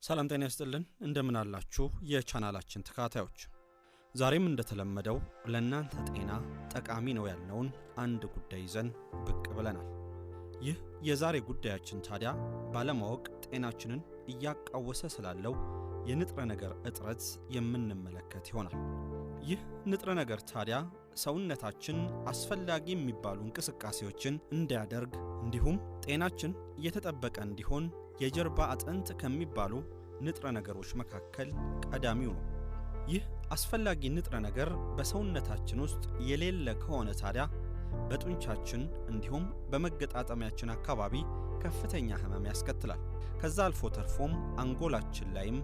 ሰላም ጤና ይስጥልን እንደምን አላችሁ የቻናላችን ተከታታዮች ዛሬም እንደተለመደው ለእናንተ ጤና ጠቃሚ ነው ያልነውን አንድ ጉዳይ ይዘን ብቅ ብለናል። ይህ የዛሬ ጉዳያችን ታዲያ ባለማወቅ ጤናችንን እያቃወሰ ስላለው የንጥረ ነገር እጥረት የምንመለከት ይሆናል። ይህ ንጥረ ነገር ታዲያ ሰውነታችን አስፈላጊ የሚባሉ እንቅስቃሴዎችን እንዲያደርግ እንዲሁም ጤናችን እየተጠበቀ እንዲሆን የጀርባ አጥንት ከሚባሉ ንጥረ ነገሮች መካከል ቀዳሚው ነው። ይህ አስፈላጊ ንጥረ ነገር በሰውነታችን ውስጥ የሌለ ከሆነ ታዲያ በጡንቻችን እንዲሁም በመገጣጠሚያችን አካባቢ ከፍተኛ ህመም ያስከትላል። ከዛ አልፎ ተርፎም አንጎላችን ላይም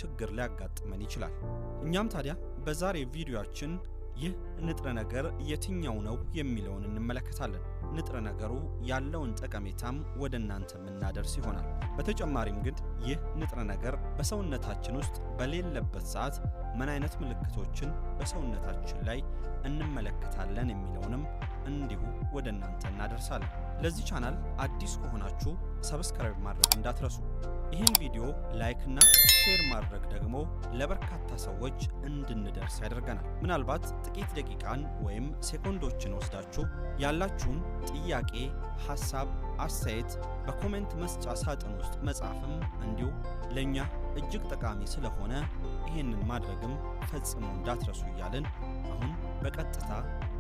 ችግር ሊያጋጥመን ይችላል። እኛም ታዲያ በዛሬ ቪዲዮአችን ይህ ንጥረ ነገር የትኛው ነው የሚለውን እንመለከታለን። ንጥረ ነገሩ ያለውን ጠቀሜታም ወደ እናንተ የምናደርስ ይሆናል። በተጨማሪም ግን ይህ ንጥረ ነገር በሰውነታችን ውስጥ በሌለበት ሰዓት ምን አይነት ምልክቶችን በሰውነታችን ላይ እንመለከታለን የሚለውንም እንዲሁ ወደ እናንተ እናደርሳለን። ለዚህ ቻናል አዲስ ከሆናችሁ ሰብስክራይብ ማድረግ እንዳትረሱ። ይህን ቪዲዮ ላይክ እና ሼር ማድረግ ደግሞ ለበርካታ ሰዎች እንድንደርስ ያደርገናል። ምናልባት ጥቂት ደቂቃን ወይም ሴኮንዶችን ወስዳችሁ ያላችሁን ጥያቄ፣ ሐሳብ፣ አስተያየት በኮሜንት መስጫ ሳጥን ውስጥ መጻፍም እንዲሁ ለኛ እጅግ ጠቃሚ ስለሆነ ይሄንን ማድረግም ፈጽሞ እንዳትረሱ እያልን አሁን በቀጥታ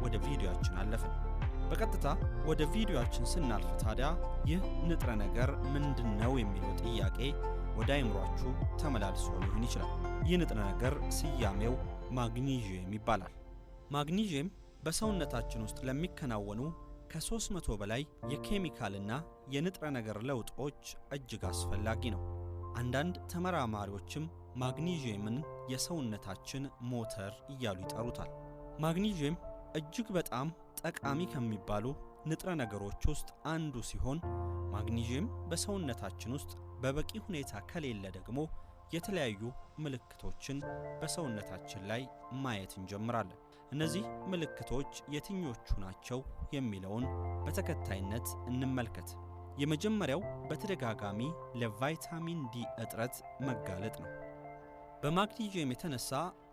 ወደ ቪዲዮአችን አለፍን። በቀጥታ ወደ ቪዲዮአችን ስናልፍ ታዲያ ይህ ንጥረ ነገር ምንድነው የሚለው ጥያቄ ወደ አይምሯችሁ ተመላልሶ ሊሆን ይችላል። ይህ ንጥረ ነገር ስያሜው ማግኒዥየም ይባላል። ማግኒዥየም በሰውነታችን ውስጥ ለሚከናወኑ ከ300 በላይ የኬሚካልና የንጥረ ነገር ለውጦች እጅግ አስፈላጊ ነው። አንዳንድ ተመራማሪዎችም ማግኒዥየምን የሰውነታችን ሞተር እያሉ ይጠሩታል። ማግኒዥየም እጅግ በጣም ጠቃሚ ከሚባሉ ንጥረ ነገሮች ውስጥ አንዱ ሲሆን ማግኒዥየም በሰውነታችን ውስጥ በበቂ ሁኔታ ከሌለ ደግሞ የተለያዩ ምልክቶችን በሰውነታችን ላይ ማየት እንጀምራለን። እነዚህ ምልክቶች የትኞቹ ናቸው የሚለውን በተከታይነት እንመልከት። የመጀመሪያው በተደጋጋሚ ለቫይታሚን ዲ እጥረት መጋለጥ ነው። በማግኒዥየም የተነሳ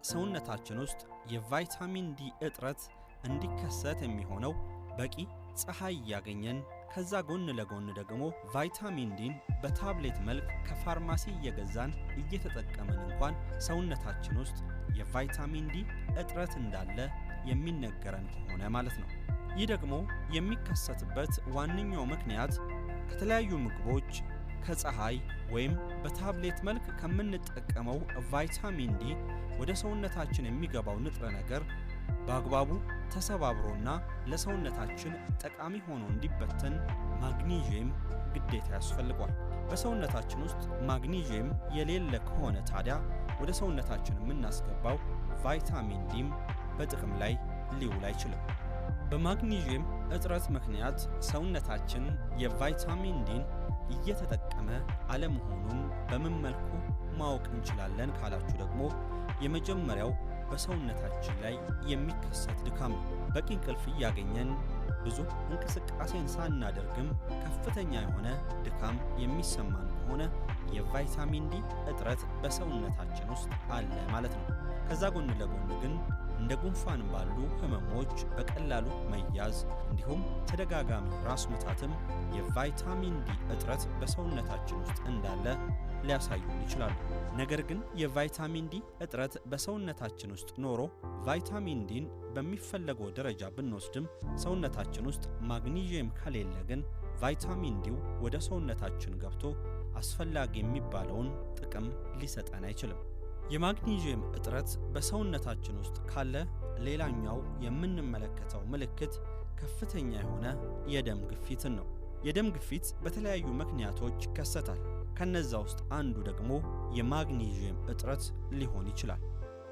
ሰውነታችን ውስጥ የቫይታሚን ዲ እጥረት እንዲከሰት የሚሆነው በቂ ፀሐይ ያገኘን ከዛ ጎን ለጎን ደግሞ ቫይታሚን ዲን በታብሌት መልክ ከፋርማሲ እየገዛን እየተጠቀምን እንኳን ሰውነታችን ውስጥ የቫይታሚን ዲ እጥረት እንዳለ የሚነገረን ከሆነ ማለት ነው። ይህ ደግሞ የሚከሰትበት ዋነኛው ምክንያት ከተለያዩ ምግቦች፣ ከፀሐይ ወይም በታብሌት መልክ ከምንጠቀመው ቫይታሚን ዲ ወደ ሰውነታችን የሚገባው ንጥረ ነገር በአግባቡ ተሰባብሮና ለሰውነታችን ጠቃሚ ሆኖ እንዲበተን ማግኒዥየም ግዴታ ያስፈልጓል። በሰውነታችን ውስጥ ማግኒዥየም የሌለ ከሆነ ታዲያ ወደ ሰውነታችን የምናስገባው ቫይታሚን ዲም በጥቅም ላይ ሊውል አይችልም። በማግኒዥየም እጥረት ምክንያት ሰውነታችን የቫይታሚን ዲን እየተጠቀመ አለመሆኑን በምን መልኩ ማወቅ እንችላለን ካላችሁ ደግሞ የመጀመሪያው በሰውነታችን ላይ የሚከሰት ድካም ነው። በቂ እንቅልፍ እያገኘን ብዙ እንቅስቃሴን ሳናደርግም ከፍተኛ የሆነ ድካም የሚሰማን ከሆነ የቫይታሚን ዲ እጥረት በሰውነታችን ውስጥ አለ ማለት ነው። ከዛ ጎን ለጎን ግን እንደ ጉንፋን ባሉ ህመሞች በቀላሉ መያዝ እንዲሁም ተደጋጋሚ ራስ ምታትም የቫይታሚን ዲ እጥረት በሰውነታችን ውስጥ እንዳለ ሊያሳዩን ይችላሉ። ነገር ግን የቫይታሚን ዲ እጥረት በሰውነታችን ውስጥ ኖሮ ቫይታሚን ዲን በሚፈለገው ደረጃ ብንወስድም ሰውነታችን ውስጥ ማግኒዥየም ከሌለ ግን ቫይታሚን ዲው ወደ ሰውነታችን ገብቶ አስፈላጊ የሚባለውን ጥቅም ሊሰጠን አይችልም። የማግኒዥየም እጥረት በሰውነታችን ውስጥ ካለ ሌላኛው የምንመለከተው ምልክት ከፍተኛ የሆነ የደም ግፊትን ነው። የደም ግፊት በተለያዩ ምክንያቶች ይከሰታል። ከነዛ ውስጥ አንዱ ደግሞ የማግኒዥየም እጥረት ሊሆን ይችላል።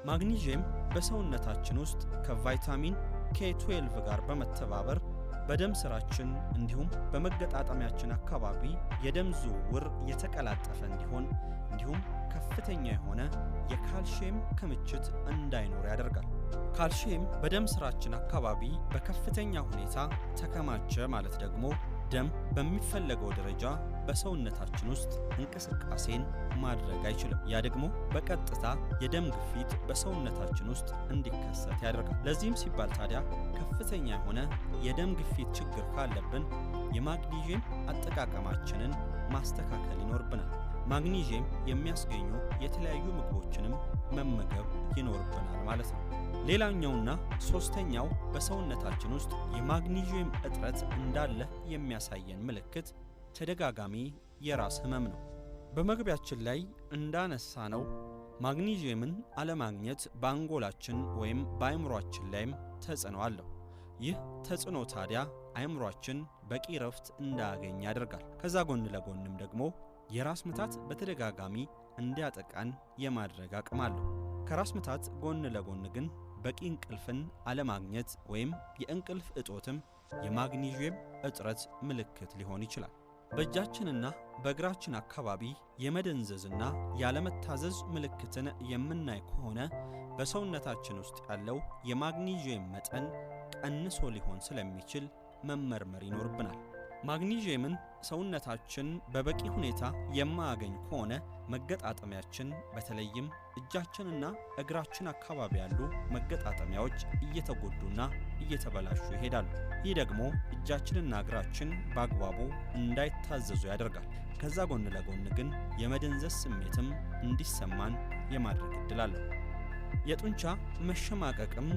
ማግኒዥየም በሰውነታችን ውስጥ ከቫይታሚን K12 ጋር በመተባበር በደም ስራችን እንዲሁም በመገጣጠሚያችን አካባቢ የደም ዝውውር የተቀላጠፈ እንዲሆን እንዲሁም ከፍተኛ የሆነ የካልሲየም ክምችት እንዳይኖር ያደርጋል። ካልሲየም በደም ስራችን አካባቢ በከፍተኛ ሁኔታ ተከማቸ ማለት ደግሞ ደም በሚፈለገው ደረጃ በሰውነታችን ውስጥ እንቅስቃሴን ማድረግ አይችልም። ያ ደግሞ በቀጥታ የደም ግፊት በሰውነታችን ውስጥ እንዲከሰት ያደርጋል። ለዚህም ሲባል ታዲያ ከፍተኛ የሆነ የደም ግፊት ችግር ካለብን የማግኒዥየም አጠቃቀማችንን ማስተካከል ይኖርብናል። ማግኒዥየም የሚያስገኙ የተለያዩ ምግቦችንም መመገብ ይኖርብናል ማለት ነው። ሌላኛውና ሶስተኛው በሰውነታችን ውስጥ የማግኒዥየም እጥረት እንዳለ የሚያሳየን ምልክት ተደጋጋሚ የራስ ህመም ነው። በመግቢያችን ላይ እንዳነሳነው ማግኒዥየምን አለማግኘት በአንጎላችን ወይም በአእምሯችን ላይም ተጽዕኖ አለው። ይህ ተጽዕኖ ታዲያ አእምሯችን በቂ ረፍት እንዳያገኝ ያደርጋል። ከዛ ጎን ለጎንም ደግሞ የራስ ምታት በተደጋጋሚ እንዲያጠቃን የማድረግ አቅም አለው። ከራስ ምታት ጎን ለጎን ግን በቂ እንቅልፍን አለማግኘት ወይም የእንቅልፍ እጦትም የማግኒዥየም እጥረት ምልክት ሊሆን ይችላል። በእጃችንና በእግራችን አካባቢ የመደንዘዝና ያለመታዘዝ ምልክትን የምናይ ከሆነ በሰውነታችን ውስጥ ያለው የማግኒዥየም መጠን ቀንሶ ሊሆን ስለሚችል መመርመር ይኖርብናል። ማግኒዥየምን ሰውነታችን በበቂ ሁኔታ የማያገኝ ከሆነ መገጣጠሚያችን በተለይም እጃችንና እግራችን አካባቢ ያሉ መገጣጠሚያዎች እየተጎዱና እየተበላሹ ይሄዳሉ። ይህ ደግሞ እጃችንና እግራችን በአግባቡ እንዳይታዘዙ ያደርጋል። ከዛ ጎን ለጎን ግን የመደንዘዝ ስሜትም እንዲሰማን የማድረግ እድል አለው። የጡንቻ መሸማቀቅም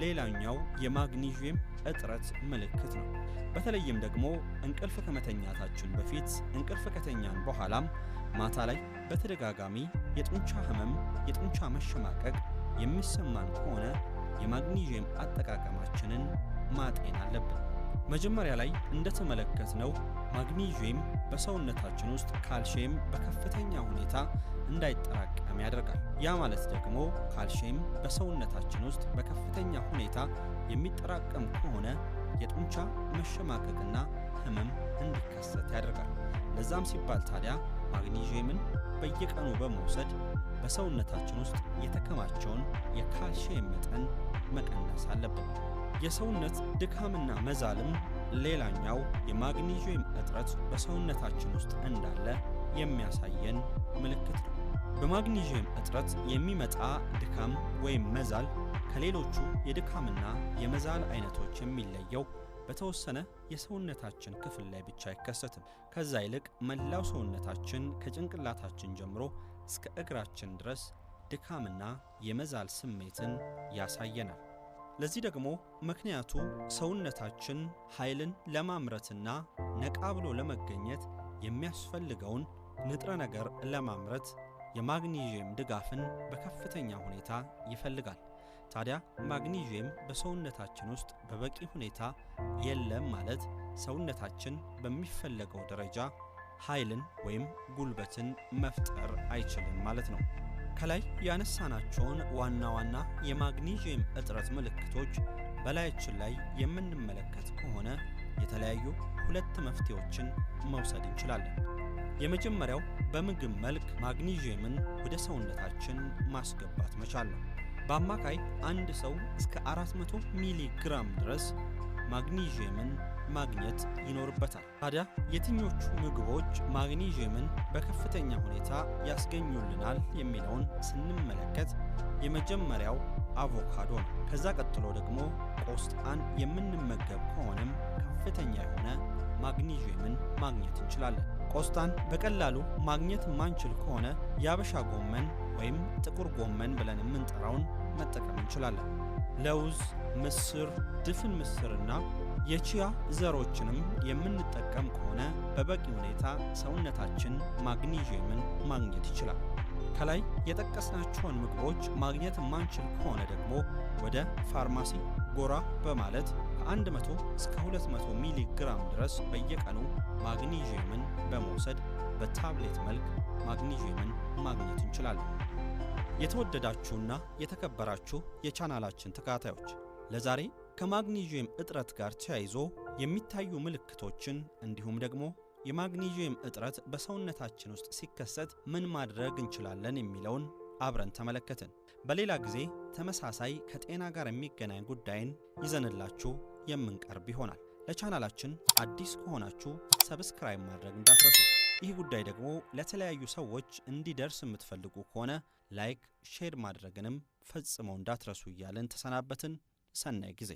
ሌላኛው የማግኒዥየም እጥረት ምልክት ነው። በተለይም ደግሞ እንቅልፍ ከመተኛታችን በፊት፣ እንቅልፍ ከተኛን በኋላም ማታ ላይ በተደጋጋሚ የጡንቻ ህመም፣ የጡንቻ መሸማቀቅ የሚሰማን ከሆነ የማግኒዥየም አጠቃቀማችንን ማጤን አለብን። መጀመሪያ ላይ እንደተመለከትነው ማግኒዥየም በሰውነታችን ውስጥ ካልሲየም በከፍተኛ ሁኔታ እንዳይጠራቀም ያደርጋል። ያ ማለት ደግሞ ካልሲየም በሰውነታችን ውስጥ በከፍተኛ ሁኔታ የሚጠራቀም ከሆነ የጡንቻ መሸማቀቅና ህመም እንዲከሰት ያደርጋል። ለዛም ሲባል ታዲያ ማግኒዥየምን በየቀኑ በመውሰድ በሰውነታችን ውስጥ የተከማቸውን የካልሲየም መጠን መቀነስ አለብን። የሰውነት ድካምና መዛልም ሌላኛው የማግኒዥየም እጥረት በሰውነታችን ውስጥ እንዳለ የሚያሳየን ምልክት ነው። በማግኒዥየም እጥረት የሚመጣ ድካም ወይም መዛል ከሌሎቹ የድካምና የመዛል አይነቶች የሚለየው በተወሰነ የሰውነታችን ክፍል ላይ ብቻ አይከሰትም። ከዛ ይልቅ መላው ሰውነታችን ከጭንቅላታችን ጀምሮ እስከ እግራችን ድረስ ድካምና የመዛል ስሜትን ያሳየናል። ለዚህ ደግሞ ምክንያቱ ሰውነታችን ኃይልን ለማምረትና ነቃ ብሎ ለመገኘት የሚያስፈልገውን ንጥረ ነገር ለማምረት የማግኒዥየም ድጋፍን በከፍተኛ ሁኔታ ይፈልጋል። ታዲያ ማግኒዥየም በሰውነታችን ውስጥ በበቂ ሁኔታ የለም ማለት ሰውነታችን በሚፈለገው ደረጃ ኃይልን ወይም ጉልበትን መፍጠር አይችልም ማለት ነው። ከላይ ያነሳናቸውን ዋና ዋና የማግኒዥየም እጥረት ምልክቶች በላያችን ላይ የምንመለከት ከሆነ የተለያዩ ሁለት መፍትሄዎችን መውሰድ እንችላለን። የመጀመሪያው በምግብ መልክ ማግኒዥየምን ወደ ሰውነታችን ማስገባት መቻል ነው። በአማካይ አንድ ሰው እስከ 400 ሚሊ ግራም ድረስ ማግኒዥየምን ማግኘት ይኖርበታል። ታዲያ የትኞቹ ምግቦች ማግኒዥየምን በከፍተኛ ሁኔታ ያስገኙልናል የሚለውን ስንመለከት የመጀመሪያው አቮካዶ ነው። ከዛ ቀጥሎ ደግሞ ቆስጣን የምንመገብ ከሆነም ከፍተኛ የሆነ ማግኒዥየምን ማግኘት እንችላለን። ቆስጣን በቀላሉ ማግኘት ማንችል ከሆነ የአበሻ ጎመን ወይም ጥቁር ጎመን ብለን የምንጠራውን መጠቀም እንችላለን። ለውዝ፣ ምስር፣ ድፍን ምስርና የቺያ ዘሮችንም የምንጠቀም ከሆነ በበቂ ሁኔታ ሰውነታችን ማግኒዥየምን ማግኘት ይችላል። ከላይ የጠቀስናቸውን ምግቦች ማግኘት ማንችል ከሆነ ደግሞ ወደ ፋርማሲ ጎራ በማለት ከ100 እስከ 200 ሚሊ ግራም ድረስ በየቀኑ ማግኒዥየምን በመውሰድ በታብሌት መልክ ማግኒዥየምን ማግኘት እንችላለን። የተወደዳችሁና የተከበራችሁ የቻናላችን ተከታታዮች ለዛሬ ከማግኒዥየም እጥረት ጋር ተያይዞ የሚታዩ ምልክቶችን እንዲሁም ደግሞ የማግኒዥየም እጥረት በሰውነታችን ውስጥ ሲከሰት ምን ማድረግ እንችላለን የሚለውን አብረን ተመለከትን። በሌላ ጊዜ ተመሳሳይ ከጤና ጋር የሚገናኝ ጉዳይን ይዘንላችሁ የምንቀርብ ይሆናል። ለቻናላችን አዲስ ከሆናችሁ ሰብስክራይብ ማድረግ እንዳትረሱ። ይህ ጉዳይ ደግሞ ለተለያዩ ሰዎች እንዲደርስ የምትፈልጉ ከሆነ ላይክ፣ ሼር ማድረግንም ፈጽመው እንዳትረሱ እያልን ተሰናበትን። ሰናይ ጊዜ